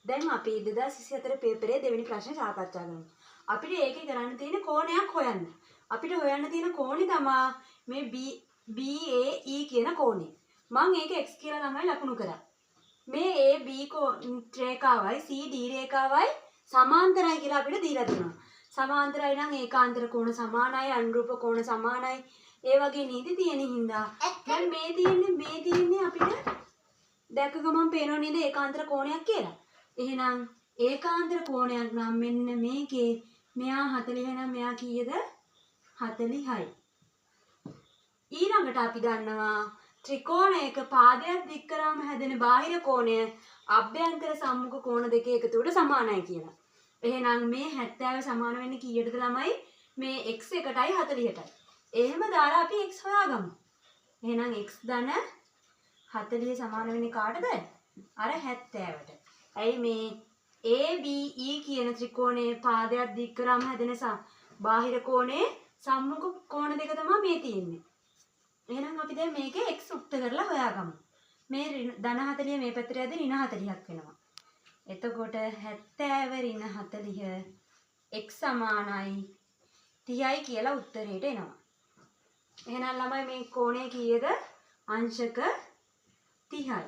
දැන් අපි 2024 පේපරේ දෙවෙනි ප්‍රශ්නේ සාකච්ඡා කරමු. අපිට ඒකේ කරන්න තියෙන කෝණයක් හොයන්න. අපිට හොයන්න තියෙන කෝණේ තමයි මේ BAE කියන කෝණය. මම ඒක x කියලා ළමයි ලකුණු කරා. මේ AB රේඛාවයි CD රේඛාවයි සමාන්තරයි කියලා අපිට දීලා තියෙනවා. සමාන්තරයි නම් ඒකාන්තර කෝණ සමානයි, අනුරූප කෝණ සමානයි. ඒ වගේ නීති තියෙන හින්දා දැන් මේ තියෙන්නේ අපිට දැක්ක ගමන් පේනව නේද ඒකාන්තර කෝණයක් කියලා. එහෙනම් ඒකාන්තර කෝණයක් නම් මෙන්න මේකේ මෙයා 40 නම් මෙයා කීයද? 40යි. ඊළඟට අපි දන්නවා ත්‍රිකෝණයක පාදයක් දික් කරාම හැදෙන බාහිර කෝණය අභ්‍යන්තර සම්මුඛ කෝණ දෙක එකතුවට සමානයි කියලා. එහෙනම් මේ 70 සමාන වෙන්නේ කීයටද ළමයි? මේ x 1ටයි 40ටයි. එහෙම දාලා අපි x හොයාගමු. එහෙනම් x ධන 40 සමාන වෙන්නේ කාටද? අර 70ට. ඇයි මේ ABE කියන ත්‍රිකෝණයේ පාදයක් දික් කරාම හැදෙන බාහිර කෝණේ සම්මුඛ කෝණ දෙක තමයි මේ තියෙන්නේ. එහෙනම් අපි දැන් මේකේ x උක්ත කරලා හොයාගමු. මේ ධන 40 මේ පැත්තට යද්දී ඍණ 40ක් වෙනවා. එතකොට 70 ඍණ 40 x සමානයි 30යි කියලා උත්තරේට එනවා. එහෙනම් ළමයි මේ කෝණය කීයද? අංශක 30යි.